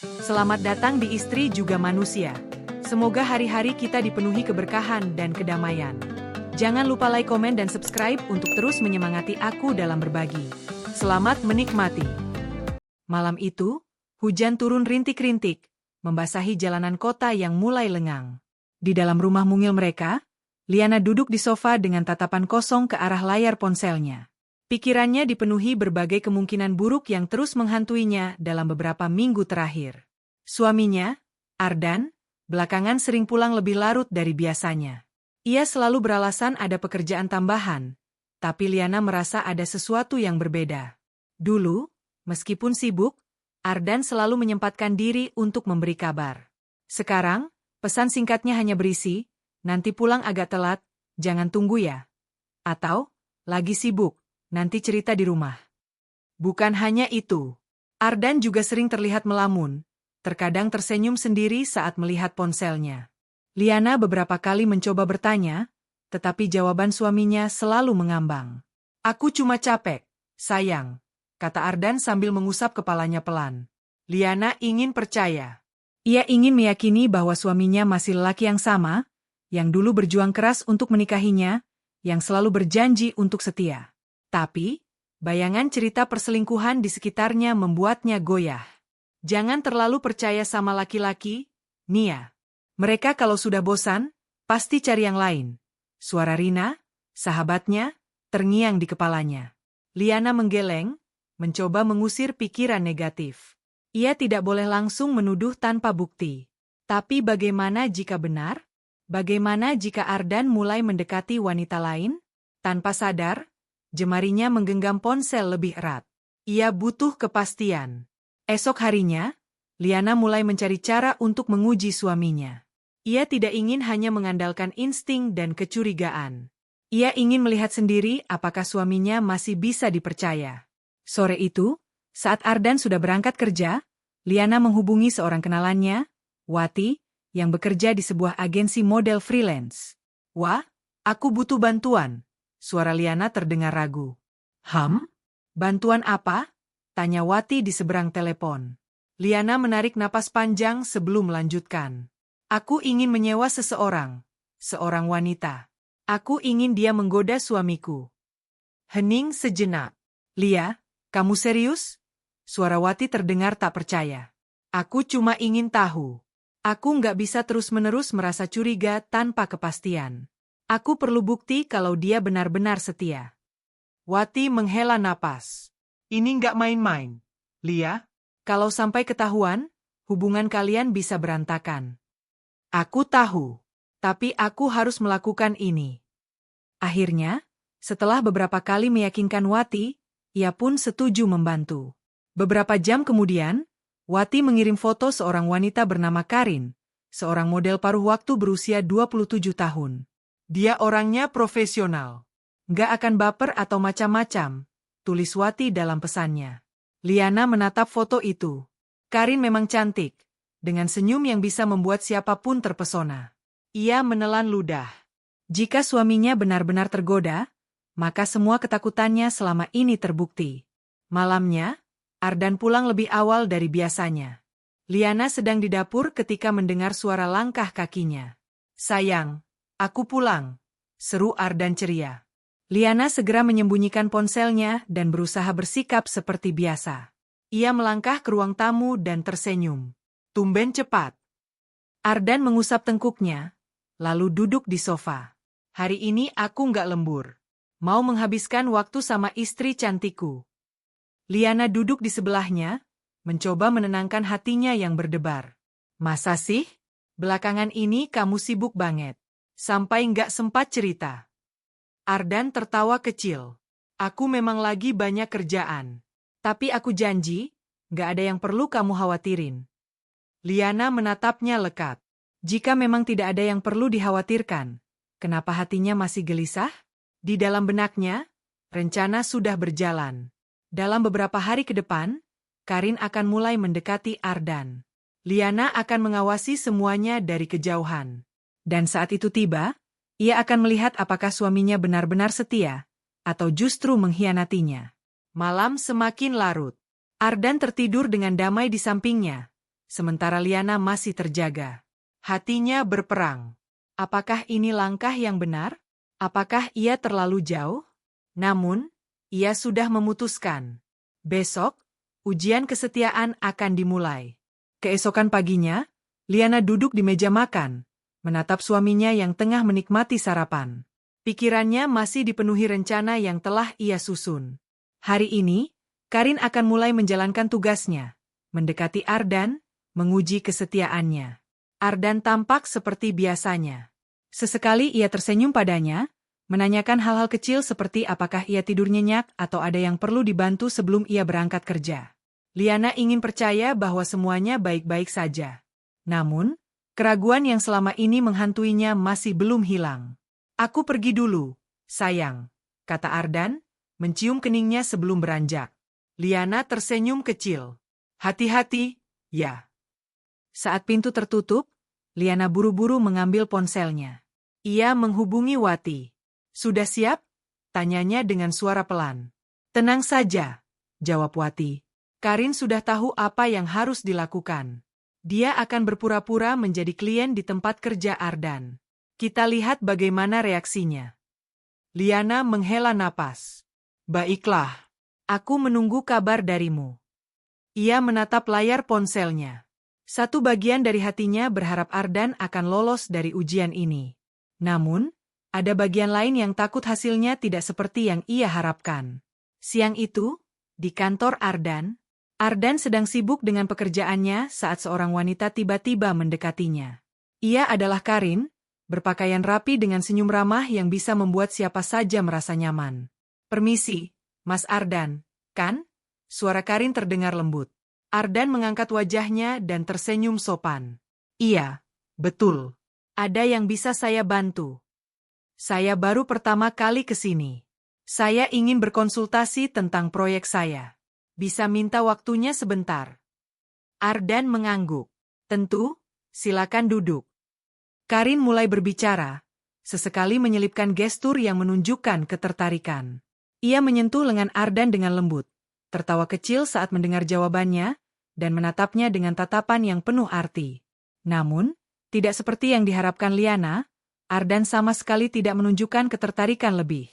Selamat datang di Istri Juga Manusia. Semoga hari-hari kita dipenuhi keberkahan dan kedamaian. Jangan lupa like, komen, dan subscribe untuk terus menyemangati aku dalam berbagi. Selamat menikmati. Malam itu, hujan turun rintik-rintik, membasahi jalanan kota yang mulai lengang. Di dalam rumah mungil mereka, Liana duduk di sofa dengan tatapan kosong ke arah layar ponselnya. Pikirannya dipenuhi berbagai kemungkinan buruk yang terus menghantuinya dalam beberapa minggu terakhir. Suaminya, Ardan, belakangan sering pulang lebih larut dari biasanya. Ia selalu beralasan ada pekerjaan tambahan, tapi Liana merasa ada sesuatu yang berbeda. Dulu, meskipun sibuk, Ardan selalu menyempatkan diri untuk memberi kabar. Sekarang, pesan singkatnya hanya berisi, "Nanti pulang agak telat, jangan tunggu ya." Atau, "Lagi sibuk, nanti cerita di rumah." Bukan hanya itu, Ardan juga sering terlihat melamun, terkadang tersenyum sendiri saat melihat ponselnya. Liana beberapa kali mencoba bertanya, tetapi jawaban suaminya selalu mengambang. "Aku cuma capek, sayang," kata Ardan sambil mengusap kepalanya pelan. Liana ingin percaya. Ia ingin meyakini bahwa suaminya masih lelaki yang sama, yang dulu berjuang keras untuk menikahinya, yang selalu berjanji untuk setia. Tapi, bayangan cerita perselingkuhan di sekitarnya membuatnya goyah. Jangan terlalu percaya sama laki-laki, Nia. Mereka kalau sudah bosan, pasti cari yang lain. Suara Rina, sahabatnya, terngiang di kepalanya. Liana menggeleng, mencoba mengusir pikiran negatif. Ia tidak boleh langsung menuduh tanpa bukti. Tapi bagaimana jika benar? Bagaimana jika Ardan mulai mendekati wanita lain? Tanpa sadar, jemarinya menggenggam ponsel lebih erat. Ia butuh kepastian. Esok harinya, Liana mulai mencari cara untuk menguji suaminya. Ia tidak ingin hanya mengandalkan insting dan kecurigaan. Ia ingin melihat sendiri apakah suaminya masih bisa dipercaya. Sore itu, saat Ardan sudah berangkat kerja, Liana menghubungi seorang kenalannya, Wati, yang bekerja di sebuah agensi model freelance. "Wah, aku butuh bantuan." Suara Liana terdengar ragu. Bantuan apa?" tanya Wati di seberang telepon. Liana menarik napas panjang sebelum melanjutkan. "Aku ingin menyewa seorang wanita. Aku ingin dia menggoda suamiku." Hening sejenak. "Lia, kamu serius?" Suara Wati terdengar tak percaya. "Aku cuma ingin tahu. Aku nggak bisa terus-menerus merasa curiga tanpa kepastian. Aku perlu bukti kalau dia benar-benar setia." Wati menghela napas. "Ini nggak main-main, Lia. Kalau sampai ketahuan, hubungan kalian bisa berantakan." "Aku tahu, tapi aku harus melakukan ini." Akhirnya, setelah beberapa kali meyakinkan Wati, ia pun setuju membantu. Beberapa jam kemudian, Wati mengirim foto seorang wanita bernama Karin, seorang model paruh waktu berusia 27 tahun. "Dia orangnya profesional. Nggak akan baper atau macam-macam," tulis Wati dalam pesannya. Liana menatap foto itu. Karin memang cantik, dengan senyum yang bisa membuat siapapun terpesona. Ia menelan ludah. Jika suaminya benar-benar tergoda, maka semua ketakutannya selama ini terbukti. Malamnya, Ardan pulang lebih awal dari biasanya. Liana sedang di dapur ketika mendengar suara langkah kakinya. "Sayang, aku pulang," seru Ardan ceria. Liana segera menyembunyikan ponselnya dan berusaha bersikap seperti biasa. Ia melangkah ke ruang tamu dan tersenyum. "Tumben cepat." Ardan mengusap tengkuknya, lalu duduk di sofa. "Hari ini aku nggak lembur. Mau menghabiskan waktu sama istri cantikku." Liana duduk di sebelahnya, mencoba menenangkan hatinya yang berdebar. "Masa sih? Belakangan ini kamu sibuk banget. Sampai nggak sempat cerita." Ardan tertawa kecil. "Aku memang lagi banyak kerjaan. Tapi aku janji, nggak ada yang perlu kamu khawatirin." Liana menatapnya lekat. Jika memang tidak ada yang perlu dikhawatirkan, kenapa hatinya masih gelisah? Di dalam benaknya, rencana sudah berjalan. Dalam beberapa hari ke depan, Karin akan mulai mendekati Ardan. Liana akan mengawasi semuanya dari kejauhan. Dan saat itu tiba, ia akan melihat apakah suaminya benar-benar setia, atau justru mengkhianatinya. Malam semakin larut. Ardan tertidur dengan damai di sampingnya, sementara Liana masih terjaga. Hatinya berperang. Apakah ini langkah yang benar? Apakah ia terlalu jauh? Namun, ia sudah memutuskan. Besok, ujian kesetiaan akan dimulai. Keesokan paginya, Liana duduk di meja makan, menatap suaminya yang tengah menikmati sarapan. Pikirannya masih dipenuhi rencana yang telah ia susun. Hari ini, Karin akan mulai menjalankan tugasnya, mendekati Ardan, menguji kesetiaannya. Ardan tampak seperti biasanya. Sesekali ia tersenyum padanya, menanyakan hal-hal kecil seperti apakah ia tidur nyenyak atau ada yang perlu dibantu sebelum ia berangkat kerja. Liana ingin percaya bahwa semuanya baik-baik saja. Namun, keraguan yang selama ini menghantuinya masih belum hilang. Aku pergi dulu, sayang, kata Ardan, mencium keningnya sebelum beranjak. Liana tersenyum kecil. Hati-hati, ya. Saat pintu tertutup, Liana buru-buru mengambil ponselnya. Ia menghubungi Wati. Sudah siap? Tanyanya dengan suara pelan. Tenang saja, jawab Wati. Karin sudah tahu apa yang harus dilakukan. Dia akan berpura-pura menjadi klien di tempat kerja Ardan. Kita lihat bagaimana reaksinya. Liana menghela napas. Baiklah, aku menunggu kabar darimu. Ia menatap layar ponselnya. Satu bagian dari hatinya berharap Ardan akan lolos dari ujian ini. Namun, ada bagian lain yang takut hasilnya tidak seperti yang ia harapkan. Siang itu, di kantor Ardan sedang sibuk dengan pekerjaannya saat seorang wanita tiba-tiba mendekatinya. Ia adalah Karin, berpakaian rapi dengan senyum ramah yang bisa membuat siapa saja merasa nyaman. Permisi, Mas Ardan, kan? Suara Karin terdengar lembut. Ardan mengangkat wajahnya dan tersenyum sopan. Iya, betul. Ada yang bisa saya bantu? Saya baru pertama kali ke sini. Saya ingin berkonsultasi tentang proyek saya. Bisa minta waktunya sebentar? Ardan mengangguk. Tentu, silakan duduk. Karin mulai berbicara, sesekali menyelipkan gestur yang menunjukkan ketertarikan. Ia menyentuh lengan Ardan dengan lembut, tertawa kecil saat mendengar jawabannya, dan menatapnya dengan tatapan yang penuh arti. Namun, tidak seperti yang diharapkan Liana, Ardan sama sekali tidak menunjukkan ketertarikan lebih.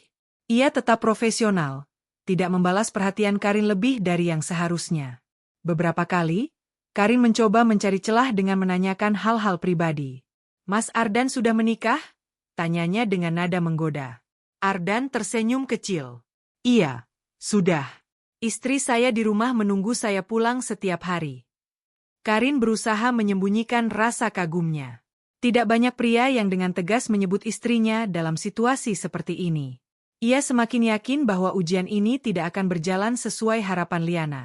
Ia tetap profesional, tidak membalas perhatian Karin lebih dari yang seharusnya. Beberapa kali, Karin mencoba mencari celah dengan menanyakan hal-hal pribadi. Mas Ardan sudah menikah? Tanyanya dengan nada menggoda. Ardan tersenyum kecil. Iya, sudah. Istri saya di rumah menunggu saya pulang setiap hari. Karin berusaha menyembunyikan rasa kagumnya. Tidak banyak pria yang dengan tegas menyebut istrinya dalam situasi seperti ini. Ia semakin yakin bahwa ujian ini tidak akan berjalan sesuai harapan Liana.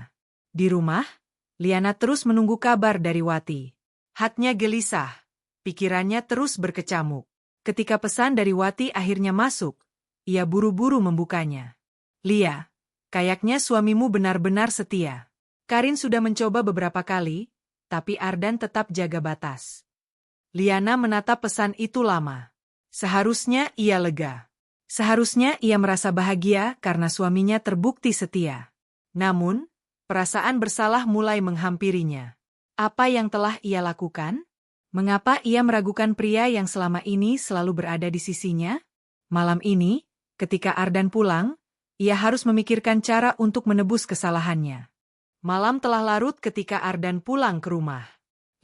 Di rumah, Liana terus menunggu kabar dari Wati. Hatinya gelisah. Pikirannya terus berkecamuk. Ketika pesan dari Wati akhirnya masuk, ia buru-buru membukanya. Lia, kayaknya suamimu benar-benar setia. Karin sudah mencoba beberapa kali, tapi Ardan tetap jaga batas. Liana menatap pesan itu lama. Seharusnya ia lega. Seharusnya ia merasa bahagia karena suaminya terbukti setia. Namun, perasaan bersalah mulai menghampirinya. Apa yang telah ia lakukan? Mengapa ia meragukan pria yang selama ini selalu berada di sisinya? Malam ini, ketika Ardan pulang, ia harus memikirkan cara untuk menebus kesalahannya. Malam telah larut ketika Ardan pulang ke rumah.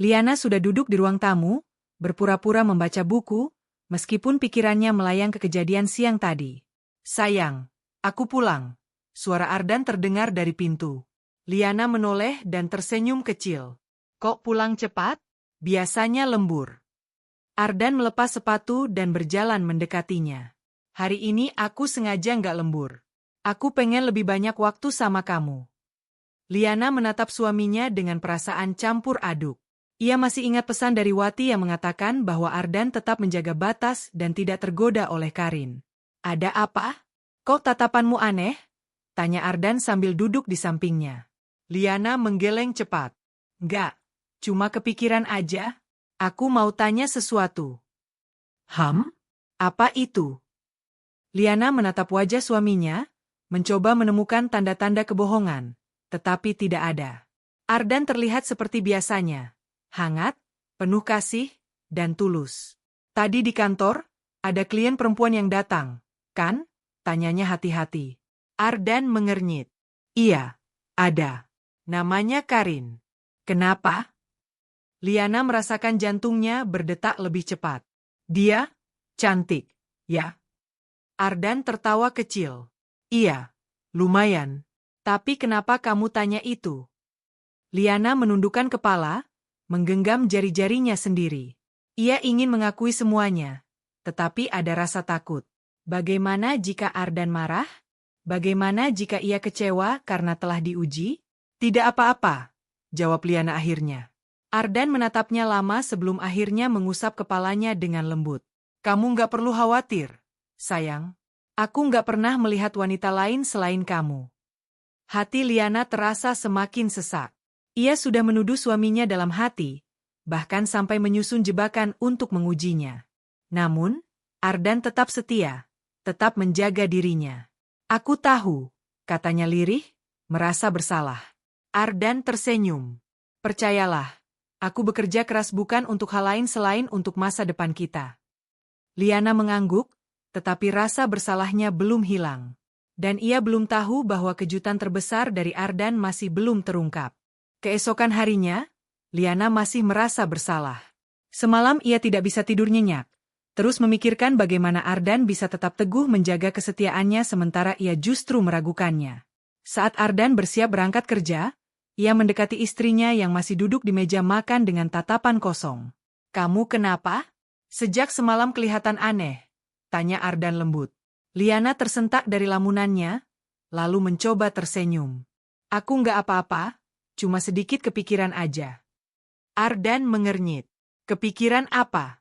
Liana sudah duduk di ruang tamu, berpura-pura membaca buku, meskipun pikirannya melayang ke kejadian siang tadi. Sayang, aku pulang. Suara Ardan terdengar dari pintu. Liana menoleh dan tersenyum kecil. Kok pulang cepat? Biasanya lembur. Ardan melepas sepatu dan berjalan mendekatinya. Hari ini aku sengaja nggak lembur. Aku pengen lebih banyak waktu sama kamu. Liana menatap suaminya dengan perasaan campur aduk. Ia masih ingat pesan dari Wati yang mengatakan bahwa Ardan tetap menjaga batas dan tidak tergoda oleh Karin. Ada apa? Kok tatapanmu aneh? Tanya Ardan sambil duduk di sampingnya. Liana menggeleng cepat. Nggak. Cuma kepikiran aja. Aku mau tanya sesuatu. Apa itu? Liana menatap wajah suaminya, mencoba menemukan tanda-tanda kebohongan, tetapi tidak ada. Ardan terlihat seperti biasanya, hangat, penuh kasih, dan tulus. Tadi di kantor, ada klien perempuan yang datang, kan? Tanyanya hati-hati. Ardan mengernyit. Iya, ada. Namanya Karin. Kenapa? Liana merasakan jantungnya berdetak lebih cepat. Dia cantik, ya? Ardan tertawa kecil. Iya, lumayan. Tapi kenapa kamu tanya itu? Liana menundukkan kepala, menggenggam jari-jarinya sendiri. Ia ingin mengakui semuanya, tetapi ada rasa takut. Bagaimana jika Ardan marah? Bagaimana jika ia kecewa karena telah diuji? Tidak apa-apa, jawab Liana akhirnya. Ardan menatapnya lama sebelum akhirnya mengusap kepalanya dengan lembut. Kamu nggak perlu khawatir, sayang. Aku nggak pernah melihat wanita lain selain kamu. Hati Liana terasa semakin sesak. Ia sudah menuduh suaminya dalam hati, bahkan sampai menyusun jebakan untuk mengujinya. Namun, Ardan tetap setia, tetap menjaga dirinya. Aku tahu, katanya lirih, merasa bersalah. Ardan tersenyum. Percayalah, aku bekerja keras bukan untuk hal lain selain untuk masa depan kita. Liana mengangguk, tetapi rasa bersalahnya belum hilang. Dan ia belum tahu bahwa kejutan terbesar dari Ardan masih belum terungkap. Keesokan harinya, Liana masih merasa bersalah. Semalam ia tidak bisa tidur nyenyak. Terus memikirkan bagaimana Ardan bisa tetap teguh menjaga kesetiaannya sementara ia justru meragukannya. Saat Ardan bersiap berangkat kerja, ia mendekati istrinya yang masih duduk di meja makan dengan tatapan kosong. Kamu kenapa? Sejak semalam kelihatan aneh, tanya Ardan lembut. Liana tersentak dari lamunannya, lalu mencoba tersenyum. Aku nggak apa-apa, cuma sedikit kepikiran aja. Ardan mengernyit. Kepikiran apa?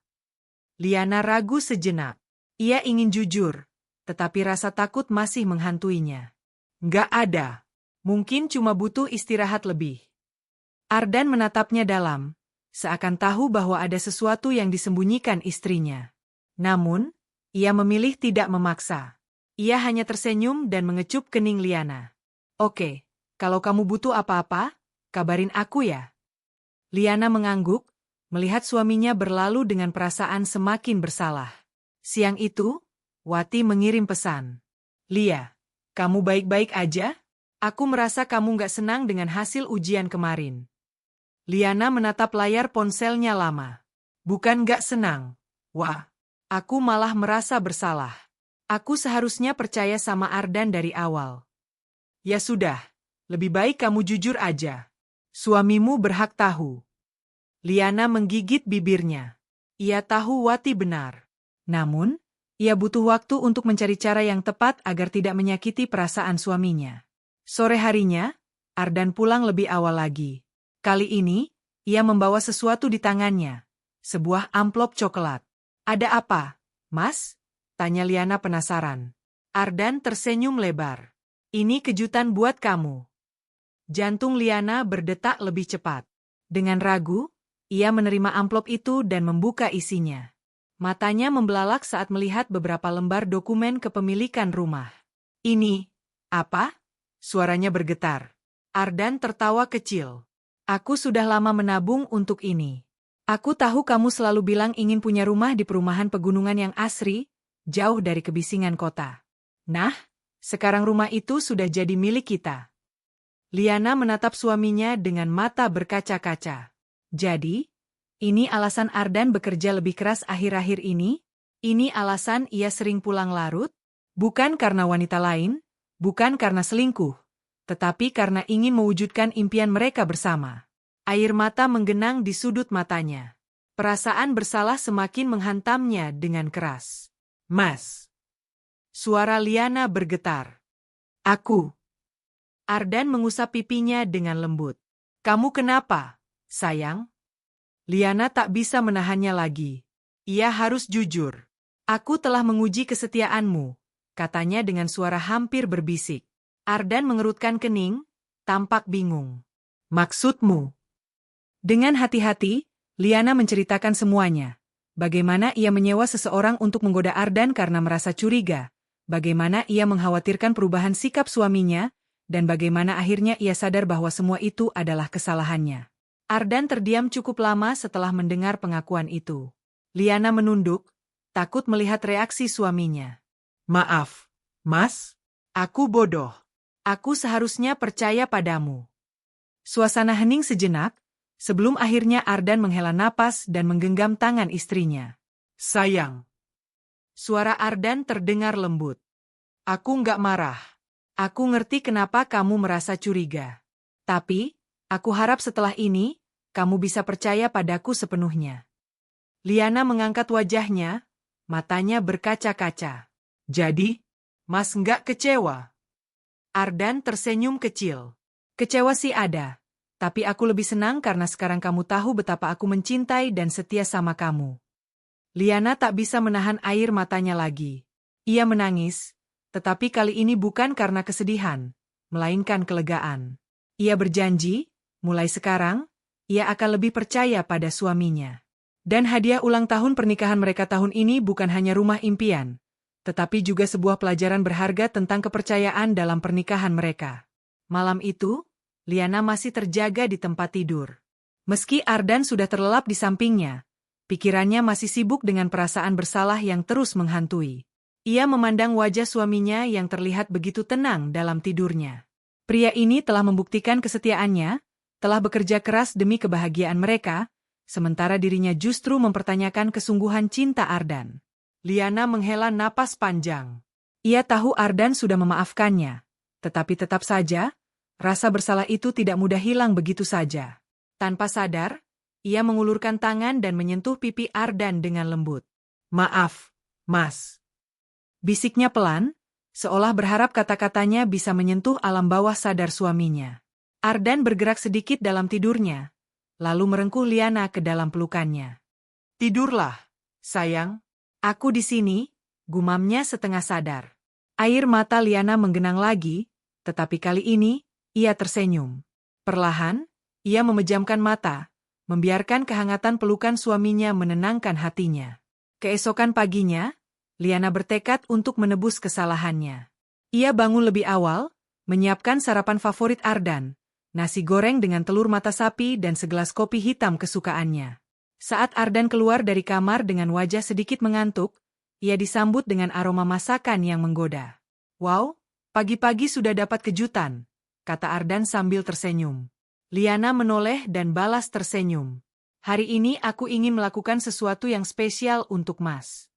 Liana ragu sejenak. Ia ingin jujur, tetapi rasa takut masih menghantuinya. Nggak ada. Mungkin cuma butuh istirahat lebih. Ardan menatapnya dalam, seakan tahu bahwa ada sesuatu yang disembunyikan istrinya. Namun, ia memilih tidak memaksa. Ia hanya tersenyum dan mengecup kening Liana. Oke, kalau kamu butuh apa-apa, kabarin aku ya. Liana mengangguk, melihat suaminya berlalu dengan perasaan semakin bersalah. Siang itu, Wati mengirim pesan. Lia, kamu baik-baik aja? Aku merasa kamu nggak senang dengan hasil ujian kemarin. Liana menatap layar ponselnya lama. Bukan nggak senang. Wah, aku malah merasa bersalah. Aku seharusnya percaya sama Ardan dari awal. Ya sudah, lebih baik kamu jujur aja. Suamimu berhak tahu. Liana menggigit bibirnya. Ia tahu Wati benar. Namun, ia butuh waktu untuk mencari cara yang tepat agar tidak menyakiti perasaan suaminya. Sore harinya, Ardan pulang lebih awal lagi. Kali ini, ia membawa sesuatu di tangannya. Sebuah amplop coklat. Ada apa, Mas? Tanya Liana penasaran. Ardan tersenyum lebar. Ini kejutan buat kamu. Jantung Liana berdetak lebih cepat. Dengan ragu, ia menerima amplop itu dan membuka isinya. Matanya membelalak saat melihat beberapa lembar dokumen kepemilikan rumah. Ini, apa? Suaranya bergetar. Ardan tertawa kecil. Aku sudah lama menabung untuk ini. Aku tahu kamu selalu bilang ingin punya rumah di perumahan pegunungan yang asri, jauh dari kebisingan kota. Nah, sekarang rumah itu sudah jadi milik kita. Liana menatap suaminya dengan mata berkaca-kaca. Jadi, ini alasan Ardan bekerja lebih keras akhir-akhir ini? Ini alasan ia sering pulang larut? Bukan karena wanita lain, bukan karena selingkuh, tetapi karena ingin mewujudkan impian mereka bersama. Air mata menggenang di sudut matanya. Perasaan bersalah semakin menghantamnya dengan keras. Mas. Suara Liana bergetar. Aku. Ardan mengusap pipinya dengan lembut. Kamu kenapa? Sayang, Liana tak bisa menahannya lagi. Ia harus jujur. Aku telah menguji kesetiaanmu, katanya dengan suara hampir berbisik. Ardan mengerutkan kening, tampak bingung. Maksudmu? Dengan hati-hati, Liana menceritakan semuanya. Bagaimana ia menyewa seseorang untuk menggoda Ardan karena merasa curiga. Bagaimana ia mengkhawatirkan perubahan sikap suaminya, dan bagaimana akhirnya ia sadar bahwa semua itu adalah kesalahannya. Ardan terdiam cukup lama setelah mendengar pengakuan itu. Liana menunduk, takut melihat reaksi suaminya. Maaf, Mas. Aku bodoh. Aku seharusnya percaya padamu. Suasana hening sejenak, sebelum akhirnya Ardan menghela napas dan menggenggam tangan istrinya. Sayang. Suara Ardan terdengar lembut. Aku nggak marah. Aku ngerti kenapa kamu merasa curiga. Tapi, aku harap setelah ini, kamu bisa percaya padaku sepenuhnya. Liana mengangkat wajahnya, matanya berkaca-kaca. Jadi, Mas nggak kecewa? Ardan tersenyum kecil. Kecewa sih ada, tapi aku lebih senang karena sekarang kamu tahu betapa aku mencintai dan setia sama kamu. Liana tak bisa menahan air matanya lagi. Ia menangis, tetapi kali ini bukan karena kesedihan, melainkan kelegaan. Ia berjanji, mulai sekarang, ia akan lebih percaya pada suaminya. Dan hadiah ulang tahun pernikahan mereka tahun ini bukan hanya rumah impian, tetapi juga sebuah pelajaran berharga tentang kepercayaan dalam pernikahan mereka. Malam itu, Liana masih terjaga di tempat tidur. Meski Ardan sudah terlelap di sampingnya, pikirannya masih sibuk dengan perasaan bersalah yang terus menghantui. Ia memandang wajah suaminya yang terlihat begitu tenang dalam tidurnya. Pria ini telah membuktikan kesetiaannya, telah bekerja keras demi kebahagiaan mereka, sementara dirinya justru mempertanyakan kesungguhan cinta Ardan. Liana menghela napas panjang. Ia tahu Ardan sudah memaafkannya, tetapi tetap saja, rasa bersalah itu tidak mudah hilang begitu saja. Tanpa sadar, ia mengulurkan tangan dan menyentuh pipi Ardan dengan lembut. Maaf, Mas. Bisiknya pelan, seolah berharap kata-katanya bisa menyentuh alam bawah sadar suaminya. Ardan bergerak sedikit dalam tidurnya, lalu merengkuh Liana ke dalam pelukannya. Tidurlah, sayang. Aku di sini, gumamnya setengah sadar. Air mata Liana menggenang lagi, tetapi kali ini, ia tersenyum. Perlahan, ia memejamkan mata, membiarkan kehangatan pelukan suaminya menenangkan hatinya. Keesokan paginya, Liana bertekad untuk menebus kesalahannya. Ia bangun lebih awal, menyiapkan sarapan favorit Ardan, nasi goreng dengan telur mata sapi dan segelas kopi hitam kesukaannya. Saat Ardan keluar dari kamar dengan wajah sedikit mengantuk, ia disambut dengan aroma masakan yang menggoda. Wow, pagi-pagi sudah dapat kejutan, kata Ardan sambil tersenyum. Liana menoleh dan balas tersenyum. Hari ini aku ingin melakukan sesuatu yang spesial untuk Mas.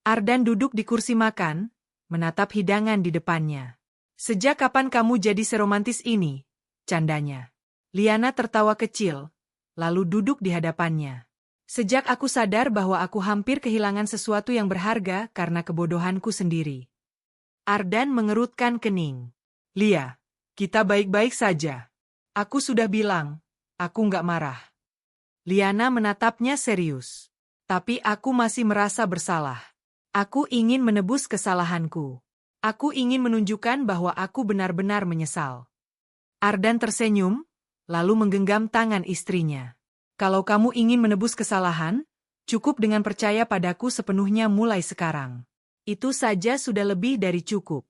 Ardan duduk di kursi makan, menatap hidangan di depannya. Sejak kapan kamu jadi seromantis ini? Candanya. Liana tertawa kecil, lalu duduk di hadapannya. Sejak aku sadar bahwa aku hampir kehilangan sesuatu yang berharga karena kebodohanku sendiri. Ardan mengerutkan kening. Lia, kita baik-baik saja. Aku sudah bilang, aku nggak marah. Liana menatapnya serius. Tapi aku masih merasa bersalah. Aku ingin menebus kesalahanku. Aku ingin menunjukkan bahwa aku benar-benar menyesal. Ardan tersenyum, lalu menggenggam tangan istrinya. Kalau kamu ingin menebus kesalahan, cukup dengan percaya padaku sepenuhnya mulai sekarang. Itu saja sudah lebih dari cukup.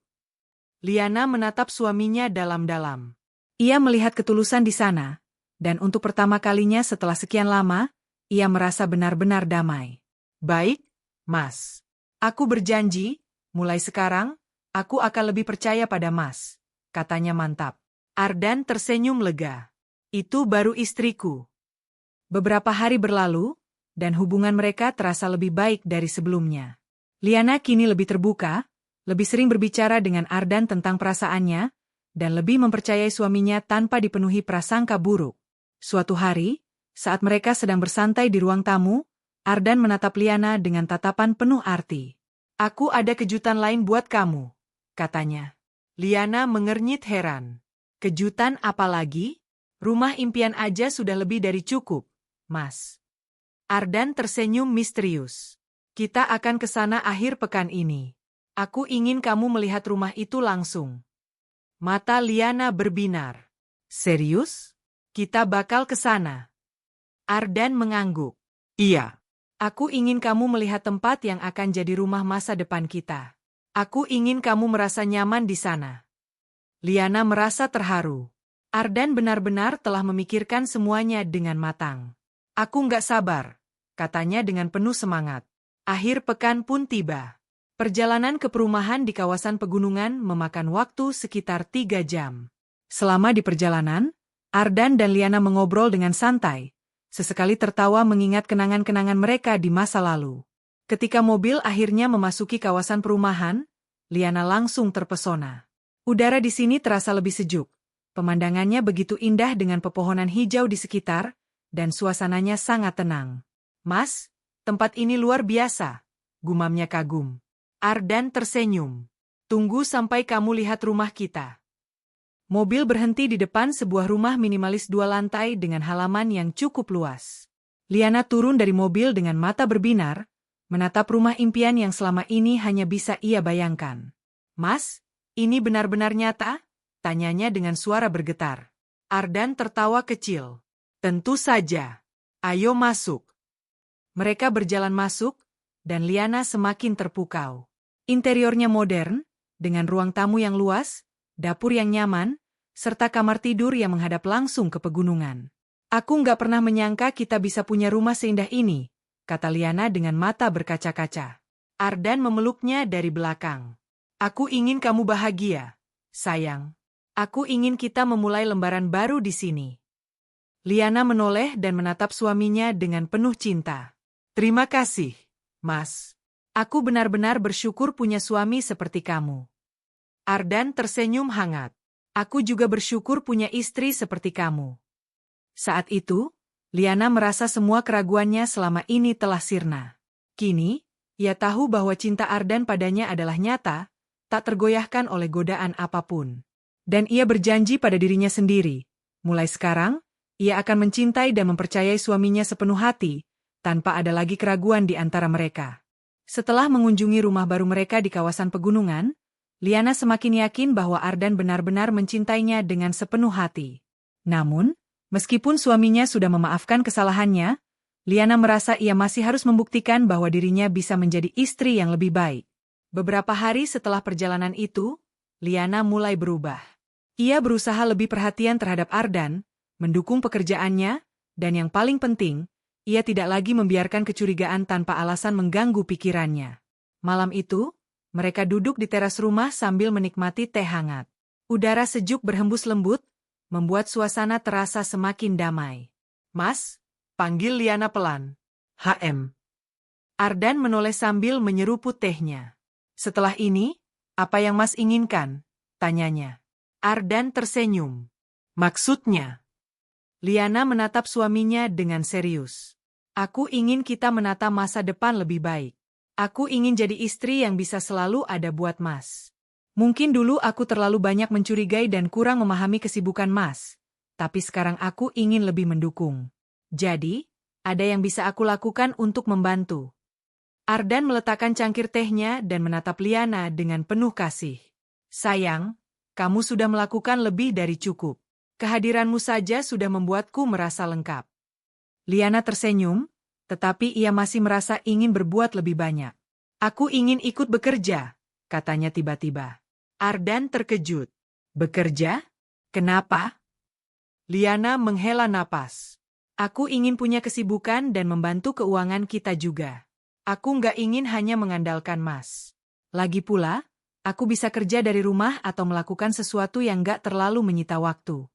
Liana menatap suaminya dalam-dalam. Ia melihat ketulusan di sana, dan untuk pertama kalinya setelah sekian lama, ia merasa benar-benar damai. Baik, Mas. Aku berjanji, mulai sekarang, aku akan lebih percaya pada Mas, katanya mantap. Ardan tersenyum lega. Itu baru istriku. Beberapa hari berlalu, dan hubungan mereka terasa lebih baik dari sebelumnya. Liana kini lebih terbuka, lebih sering berbicara dengan Ardan tentang perasaannya, dan lebih mempercayai suaminya tanpa dipenuhi prasangka buruk. Suatu hari, saat mereka sedang bersantai di ruang tamu, Ardan menatap Liana dengan tatapan penuh arti. Aku ada kejutan lain buat kamu, katanya. Liana mengernyit heran. Kejutan apa lagi? Rumah impian aja sudah lebih dari cukup, Mas. Ardan tersenyum misterius. Kita akan ke sana akhir pekan ini. Aku ingin kamu melihat rumah itu langsung. Mata Liana berbinar. Serius? Kita bakal ke sana. Ardan mengangguk. Iya. Aku ingin kamu melihat tempat yang akan jadi rumah masa depan kita. Aku ingin kamu merasa nyaman di sana. Liana merasa terharu. Ardan benar-benar telah memikirkan semuanya dengan matang. Aku nggak sabar, katanya dengan penuh semangat. Akhir pekan pun tiba. Perjalanan ke perumahan di kawasan pegunungan memakan waktu sekitar 3 jam. Selama di perjalanan, Ardan dan Liana mengobrol dengan santai, sesekali tertawa mengingat kenangan-kenangan mereka di masa lalu. Ketika mobil akhirnya memasuki kawasan perumahan, Liana langsung terpesona. Udara di sini terasa lebih sejuk. Pemandangannya begitu indah dengan pepohonan hijau di sekitar, dan suasananya sangat tenang. "Mas, tempat ini luar biasa," gumamnya kagum. Ardan tersenyum. "Tunggu sampai kamu lihat rumah kita." Mobil berhenti di depan sebuah rumah minimalis 2 lantai dengan halaman yang cukup luas. Liana turun dari mobil dengan mata berbinar, menatap rumah impian yang selama ini hanya bisa ia bayangkan. "Mas, ini benar-benar nyata?" tanyanya dengan suara bergetar. Ardan tertawa kecil. "Tentu saja. Ayo masuk." Mereka berjalan masuk, dan Liana semakin terpukau. Interiornya modern, dengan ruang tamu yang luas, dapur yang nyaman, serta kamar tidur yang menghadap langsung ke pegunungan. "Aku nggak pernah menyangka kita bisa punya rumah seindah ini," kata Liana dengan mata berkaca-kaca. Ardan memeluknya dari belakang. "Aku ingin kamu bahagia, sayang. Aku ingin kita memulai lembaran baru di sini." Liana menoleh dan menatap suaminya dengan penuh cinta. "Terima kasih, Mas. Aku benar-benar bersyukur punya suami seperti kamu." Ardan tersenyum hangat. "Aku juga bersyukur punya istri seperti kamu." Saat itu, Liana merasa semua keraguannya selama ini telah sirna. Kini, ia tahu bahwa cinta Ardan padanya adalah nyata, tak tergoyahkan oleh godaan apapun. Dan ia berjanji pada dirinya sendiri, mulai sekarang, ia akan mencintai dan mempercayai suaminya sepenuh hati, tanpa ada lagi keraguan di antara mereka. Setelah mengunjungi rumah baru mereka di kawasan pegunungan, Liana semakin yakin bahwa Ardan benar-benar mencintainya dengan sepenuh hati. Namun, meskipun suaminya sudah memaafkan kesalahannya, Liana merasa ia masih harus membuktikan bahwa dirinya bisa menjadi istri yang lebih baik. Beberapa hari setelah perjalanan itu, Liana mulai berubah. Ia berusaha lebih perhatian terhadap Ardan, mendukung pekerjaannya, dan yang paling penting, ia tidak lagi membiarkan kecurigaan tanpa alasan mengganggu pikirannya. Malam itu, mereka duduk di teras rumah sambil menikmati teh hangat. Udara sejuk berhembus lembut, membuat suasana terasa semakin damai. "Mas," panggil Liana pelan. "HM." Ardan menoleh sambil menyeruput tehnya. "Setelah ini, apa yang Mas inginkan?" tanyanya. Ardan tersenyum. "Maksudnya?" Liana menatap suaminya dengan serius. "Aku ingin kita menata masa depan lebih baik. Aku ingin jadi istri yang bisa selalu ada buat Mas. Mungkin dulu aku terlalu banyak mencurigai dan kurang memahami kesibukan Mas, tapi sekarang aku ingin lebih mendukung. Jadi, ada yang bisa aku lakukan untuk membantu." Ardan meletakkan cangkir tehnya dan menatap Liana dengan penuh kasih. "Sayang, kamu sudah melakukan lebih dari cukup. Kehadiranmu saja sudah membuatku merasa lengkap." Liana tersenyum, tetapi ia masih merasa ingin berbuat lebih banyak. "Aku ingin ikut bekerja," katanya tiba-tiba. Ardan terkejut. "Bekerja? Kenapa?" Liana menghela napas. "Aku ingin punya kesibukan dan membantu keuangan kita juga. Aku nggak ingin hanya mengandalkan Mas. Lagi pula, aku bisa kerja dari rumah atau melakukan sesuatu yang nggak terlalu menyita waktu."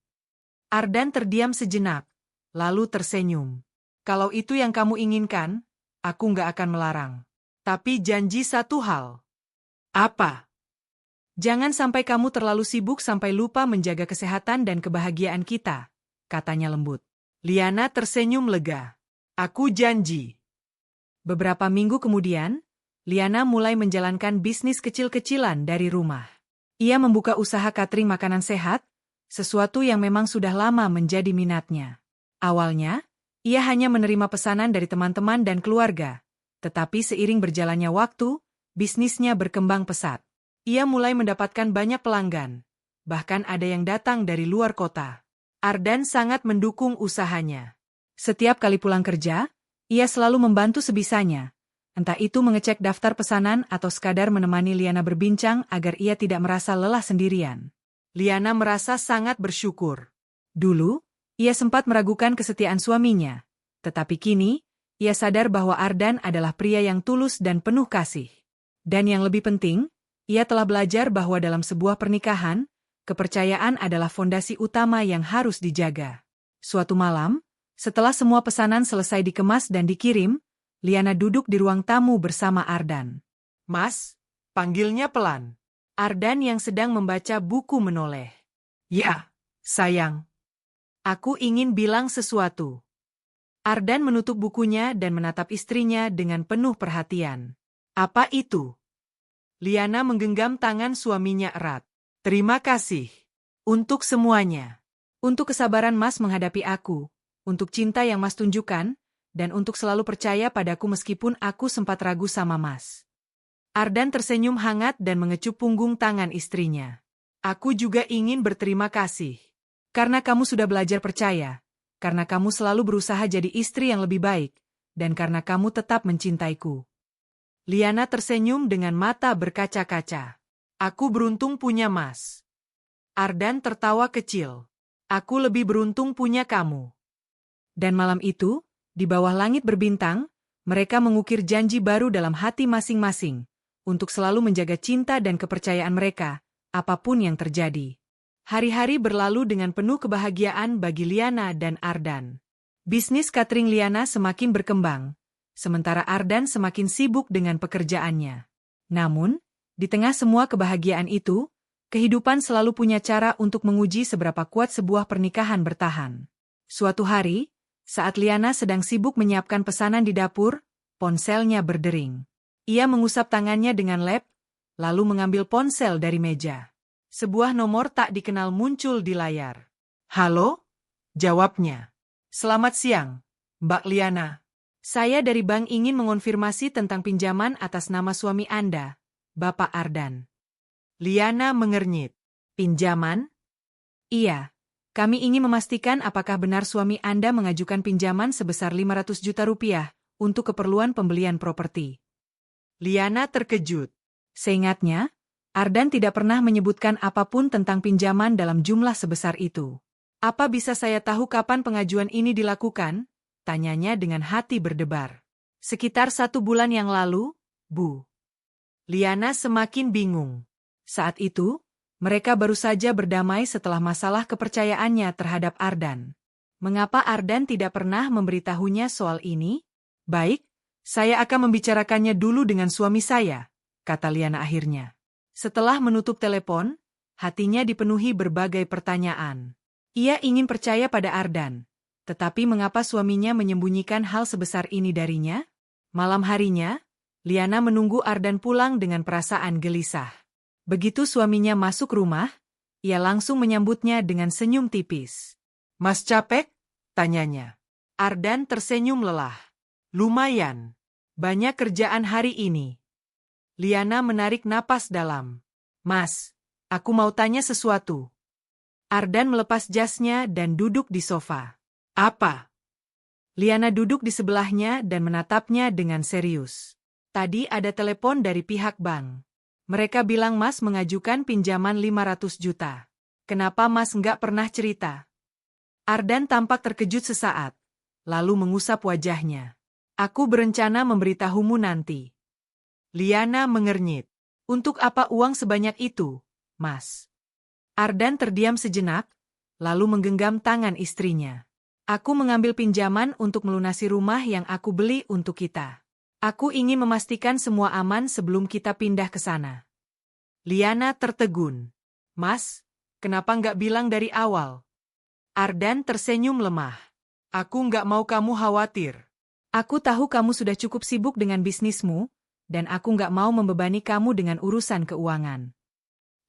Ardan terdiam sejenak, lalu tersenyum. "Kalau itu yang kamu inginkan, aku nggak akan melarang. Tapi janji satu hal." "Apa?" "Jangan sampai kamu terlalu sibuk sampai lupa menjaga kesehatan dan kebahagiaan kita," katanya lembut. Liana tersenyum lega. "Aku janji." Beberapa minggu kemudian, Liana mulai menjalankan bisnis kecil-kecilan dari rumah. Ia membuka usaha catering makanan sehat, sesuatu yang memang sudah lama menjadi minatnya. Awalnya, ia hanya menerima pesanan dari teman-teman dan keluarga, tetapi seiring berjalannya waktu, bisnisnya berkembang pesat. Ia mulai mendapatkan banyak pelanggan, bahkan ada yang datang dari luar kota. Ardan sangat mendukung usahanya. Setiap kali pulang kerja, ia selalu membantu sebisanya, entah itu mengecek daftar pesanan atau sekadar menemani Liana berbincang agar ia tidak merasa lelah sendirian. Liana merasa sangat bersyukur. Dulu, ia sempat meragukan kesetiaan suaminya, tetapi kini, ia sadar bahwa Ardan adalah pria yang tulus dan penuh kasih. Dan yang lebih penting, ia telah belajar bahwa dalam sebuah pernikahan, kepercayaan adalah fondasi utama yang harus dijaga. Suatu malam, setelah semua pesanan selesai dikemas dan dikirim, Liana duduk di ruang tamu bersama Ardan. Mas, panggilnya pelan. Ardan yang sedang membaca buku menoleh. Ya, sayang. Aku ingin bilang sesuatu. Ardan menutup bukunya dan menatap istrinya dengan penuh perhatian. Apa itu? Liana menggenggam tangan suaminya erat. Terima kasih. Untuk semuanya. Untuk kesabaran Mas menghadapi aku, untuk cinta yang Mas tunjukkan, dan untuk selalu percaya padaku meskipun aku sempat ragu sama Mas. Ardan tersenyum hangat dan mengecup punggung tangan istrinya. Aku juga ingin berterima kasih. Karena kamu sudah belajar percaya, karena kamu selalu berusaha jadi istri yang lebih baik, dan karena kamu tetap mencintaiku. Liana tersenyum dengan mata berkaca-kaca. Aku beruntung punya Mas. Ardan tertawa kecil. Aku lebih beruntung punya kamu. Dan malam itu, di bawah langit berbintang, mereka mengukir janji baru dalam hati masing-masing, untuk selalu menjaga cinta dan kepercayaan mereka, apapun yang terjadi. Hari-hari berlalu dengan penuh kebahagiaan bagi Liana dan Ardan. Bisnis catering Liana semakin berkembang, sementara Ardan semakin sibuk dengan pekerjaannya. Namun, di tengah semua kebahagiaan itu, kehidupan selalu punya cara untuk menguji seberapa kuat sebuah pernikahan bertahan. Suatu hari, saat Liana sedang sibuk menyiapkan pesanan di dapur, ponselnya berdering. Ia mengusap tangannya dengan lep, lalu mengambil ponsel dari meja. Sebuah nomor tak dikenal muncul di layar. Halo? Jawabnya. Selamat siang, Mbak Liana. Saya dari bank ingin mengonfirmasi tentang pinjaman atas nama suami Anda, Bapak Ardan. Liana mengernyit. Pinjaman? Iya. Kami ingin memastikan apakah benar suami Anda mengajukan pinjaman sebesar 500 juta rupiah untuk keperluan pembelian properti. Liana terkejut. Seingatnya, Ardan tidak pernah menyebutkan apapun tentang pinjaman dalam jumlah sebesar itu. Apa bisa saya tahu kapan pengajuan ini dilakukan? Tanyanya dengan hati berdebar. Sekitar 1 bulan yang lalu, Bu. Liana semakin bingung. Saat itu, mereka baru saja berdamai setelah masalah kepercayaannya terhadap Ardan. Mengapa Ardan tidak pernah memberitahunya soal ini? Baik, saya akan membicarakannya dulu dengan suami saya, kata Liana akhirnya. Setelah menutup telepon, hatinya dipenuhi berbagai pertanyaan. Ia ingin percaya pada Ardan, tetapi mengapa suaminya menyembunyikan hal sebesar ini darinya? Malam harinya, Liana menunggu Ardan pulang dengan perasaan gelisah. Begitu suaminya masuk rumah, ia langsung menyambutnya dengan senyum tipis. Mas capek? Tanyanya. Ardan tersenyum lelah. Lumayan. Banyak kerjaan hari ini. Liana menarik napas dalam. Mas, aku mau tanya sesuatu. Ardan melepas jasnya dan duduk di sofa. Apa? Liana duduk di sebelahnya dan menatapnya dengan serius. Tadi ada telepon dari pihak bank. Mereka bilang Mas mengajukan pinjaman 500 juta. Kenapa Mas nggak pernah cerita? Ardan tampak terkejut sesaat, lalu mengusap wajahnya. Aku berencana memberitahumu nanti. Liana mengernyit. Untuk apa uang sebanyak itu, Mas? Ardan terdiam sejenak, lalu menggenggam tangan istrinya. Aku mengambil pinjaman untuk melunasi rumah yang aku beli untuk kita. Aku ingin memastikan semua aman sebelum kita pindah ke sana. Liana tertegun. Mas, kenapa nggak bilang dari awal? Ardan tersenyum lemah. Aku nggak mau kamu khawatir. Aku tahu kamu sudah cukup sibuk dengan bisnismu, dan aku nggak mau membebani kamu dengan urusan keuangan.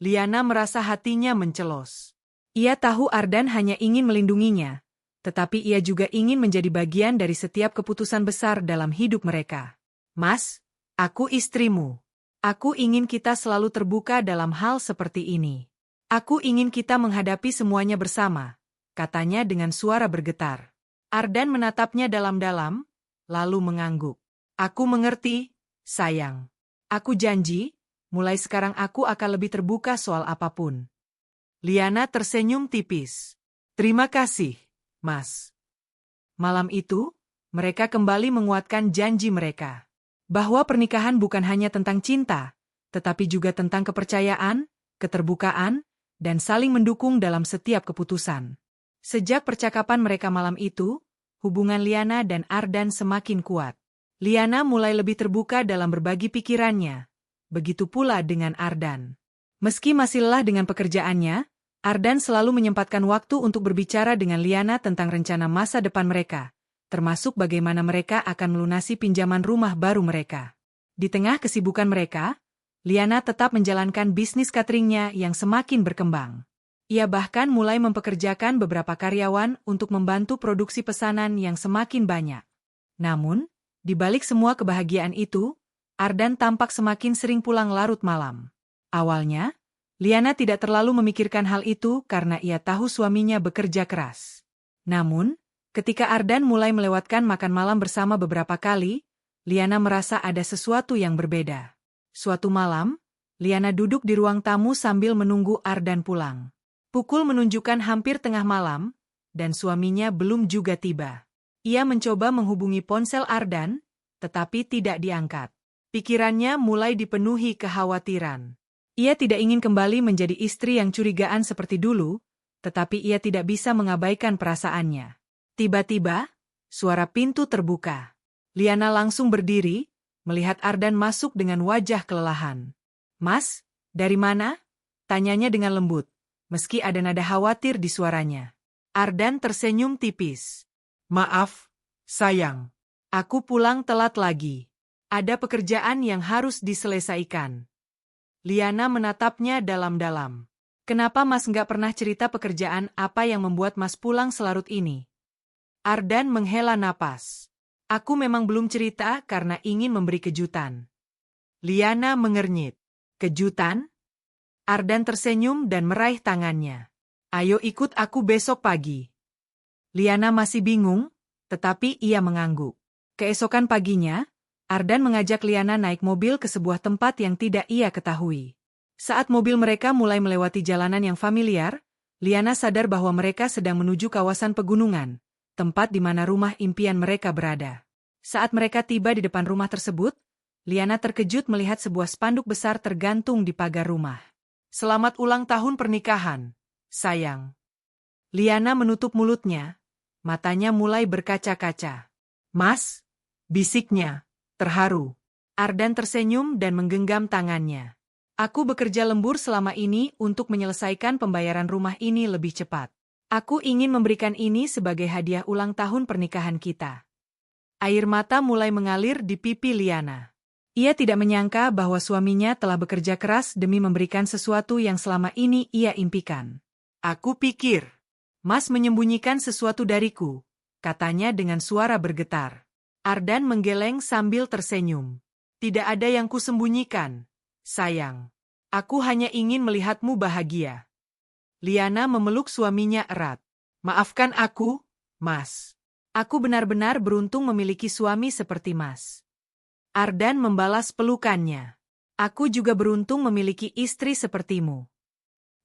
Liana merasa hatinya mencelos. Ia tahu Ardan hanya ingin melindunginya, tetapi ia juga ingin menjadi bagian dari setiap keputusan besar dalam hidup mereka. Mas, aku istrimu. Aku ingin kita selalu terbuka dalam hal seperti ini. Aku ingin kita menghadapi semuanya bersama, katanya dengan suara bergetar. Ardan menatapnya dalam-dalam, lalu mengangguk. Aku mengerti, sayang. Aku janji, mulai sekarang aku akan lebih terbuka soal apapun. Liana tersenyum tipis. Terima kasih, Mas. Malam itu, mereka kembali menguatkan janji mereka. Bahwa pernikahan bukan hanya tentang cinta, tetapi juga tentang kepercayaan, keterbukaan, dan saling mendukung dalam setiap keputusan. Sejak percakapan mereka malam itu, hubungan Liana dan Ardan semakin kuat. Liana mulai lebih terbuka dalam berbagi pikirannya. Begitu pula dengan Ardan. Meski masih lelah dengan pekerjaannya, Ardan selalu menyempatkan waktu untuk berbicara dengan Liana tentang rencana masa depan mereka, termasuk bagaimana mereka akan melunasi pinjaman rumah baru mereka. Di tengah kesibukan mereka, Liana tetap menjalankan bisnis cateringnya yang semakin berkembang. Ia bahkan mulai mempekerjakan beberapa karyawan untuk membantu produksi pesanan yang semakin banyak. Namun, di balik semua kebahagiaan itu, Ardan tampak semakin sering pulang larut malam. Awalnya, Liana tidak terlalu memikirkan hal itu karena ia tahu suaminya bekerja keras. Namun, ketika Ardan mulai melewatkan makan malam bersama beberapa kali, Liana merasa ada sesuatu yang berbeda. Suatu malam, Liana duduk di ruang tamu sambil menunggu Ardan pulang. Pukul menunjukkan hampir tengah malam, dan suaminya belum juga tiba. Ia mencoba menghubungi ponsel Ardan, tetapi tidak diangkat. Pikirannya mulai dipenuhi kekhawatiran. Ia tidak ingin kembali menjadi istri yang curigaan seperti dulu, tetapi ia tidak bisa mengabaikan perasaannya. Tiba-tiba, suara pintu terbuka. Liana langsung berdiri, melihat Ardan masuk dengan wajah kelelahan. "Mas, dari mana?" tanyanya dengan lembut, meski ada nada khawatir di suaranya. Ardan tersenyum tipis. "Maaf, sayang. Aku pulang telat lagi. Ada pekerjaan yang harus diselesaikan." Liana menatapnya dalam-dalam. "Kenapa Mas nggak pernah cerita pekerjaan apa yang membuat Mas pulang selarut ini?" Ardan menghela napas. "Aku memang belum cerita karena ingin memberi kejutan." Liana mengernyit. "Kejutan?" Ardan tersenyum dan meraih tangannya. "Ayo ikut aku besok pagi." Liana masih bingung, tetapi ia mengangguk. Keesokan paginya, Ardan mengajak Liana naik mobil ke sebuah tempat yang tidak ia ketahui. Saat mobil mereka mulai melewati jalanan yang familiar, Liana sadar bahwa mereka sedang menuju kawasan pegunungan, tempat di mana rumah impian mereka berada. Saat mereka tiba di depan rumah tersebut, Liana terkejut melihat sebuah spanduk besar tergantung di pagar rumah. "Selamat ulang tahun pernikahan, sayang." Liana menutup mulutnya, matanya mulai berkaca-kaca. "Mas," bisiknya, terharu. Ardan tersenyum dan menggenggam tangannya. "Aku bekerja lembur selama ini untuk menyelesaikan pembayaran rumah ini lebih cepat. Aku ingin memberikan ini sebagai hadiah ulang tahun pernikahan kita." Air mata mulai mengalir di pipi Liana. Ia tidak menyangka bahwa suaminya telah bekerja keras demi memberikan sesuatu yang selama ini ia impikan. "Aku pikir Mas menyembunyikan sesuatu dariku," katanya dengan suara bergetar. Ardan menggeleng sambil tersenyum. "Tidak ada yang kusembunyikan, sayang. Aku hanya ingin melihatmu bahagia." Liana memeluk suaminya erat. "Maafkan aku, Mas. Aku benar-benar beruntung memiliki suami seperti Mas." Ardan membalas pelukannya. "Aku juga beruntung memiliki istri sepertimu."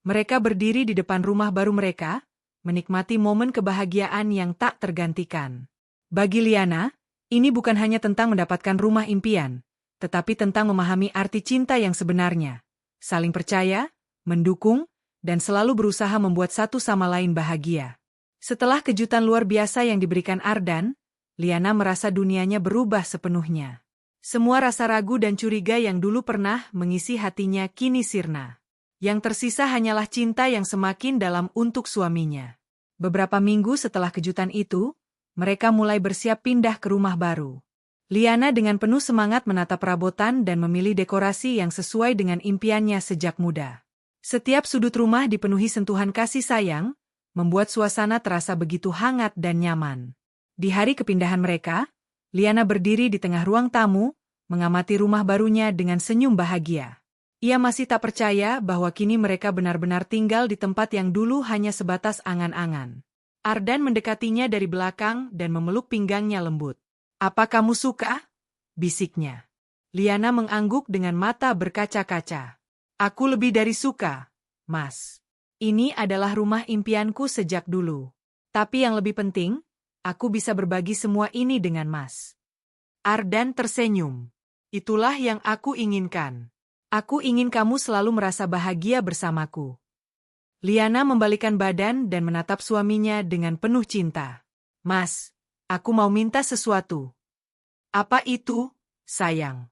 Mereka berdiri di depan rumah baru mereka, menikmati momen kebahagiaan yang tak tergantikan. Bagi Liana, ini bukan hanya tentang mendapatkan rumah impian, tetapi tentang memahami arti cinta yang sebenarnya. Saling percaya, mendukung, dan selalu berusaha membuat satu sama lain bahagia. Setelah kejutan luar biasa yang diberikan Ardan, Liana merasa dunianya berubah sepenuhnya. Semua rasa ragu dan curiga yang dulu pernah mengisi hatinya kini sirna. Yang tersisa hanyalah cinta yang semakin dalam untuk suaminya. Beberapa minggu setelah kejutan itu, mereka mulai bersiap pindah ke rumah baru. Liana dengan penuh semangat menata perabotan dan memilih dekorasi yang sesuai dengan impiannya sejak muda. Setiap sudut rumah dipenuhi sentuhan kasih sayang, membuat suasana terasa begitu hangat dan nyaman. Di hari kepindahan mereka, Liana berdiri di tengah ruang tamu, mengamati rumah barunya dengan senyum bahagia. Ia masih tak percaya bahwa kini mereka benar-benar tinggal di tempat yang dulu hanya sebatas angan-angan. Ardan mendekatinya dari belakang dan memeluk pinggangnya lembut. "Apa kamu suka?" bisiknya. Liana mengangguk dengan mata berkaca-kaca. "Aku lebih dari suka, Mas. Ini adalah rumah impianku sejak dulu. Tapi yang lebih penting, aku bisa berbagi semua ini dengan Mas. Ardan tersenyum. Itulah yang aku inginkan. Aku ingin kamu selalu merasa bahagia bersamaku. Liana membalikan badan dan menatap suaminya dengan penuh cinta. Mas, aku mau minta sesuatu. Apa itu, sayang?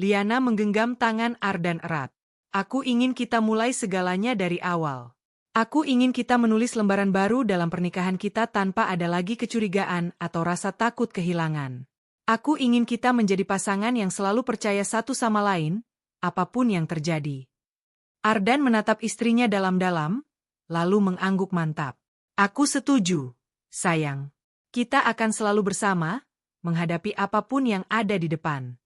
Liana menggenggam tangan Ardan erat. Aku ingin kita mulai segalanya dari awal. Aku ingin kita menulis lembaran baru dalam pernikahan kita tanpa ada lagi kecurigaan atau rasa takut kehilangan. Aku ingin kita menjadi pasangan yang selalu percaya satu sama lain, apapun yang terjadi. Ardan menatap istrinya dalam-dalam, lalu mengangguk mantap. Aku setuju, sayang. Kita akan selalu bersama, menghadapi apapun yang ada di depan.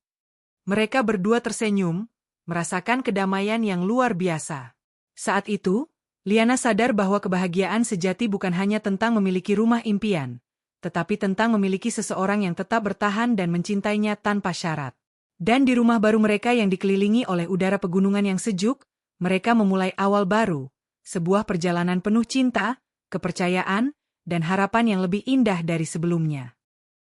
Mereka berdua tersenyum, merasakan kedamaian yang luar biasa. Saat itu, Liana sadar bahwa kebahagiaan sejati bukan hanya tentang memiliki rumah impian, tetapi tentang memiliki seseorang yang tetap bertahan dan mencintainya tanpa syarat. Dan di rumah baru mereka yang dikelilingi oleh udara pegunungan yang sejuk, mereka memulai awal baru, sebuah perjalanan penuh cinta, kepercayaan, dan harapan yang lebih indah dari sebelumnya.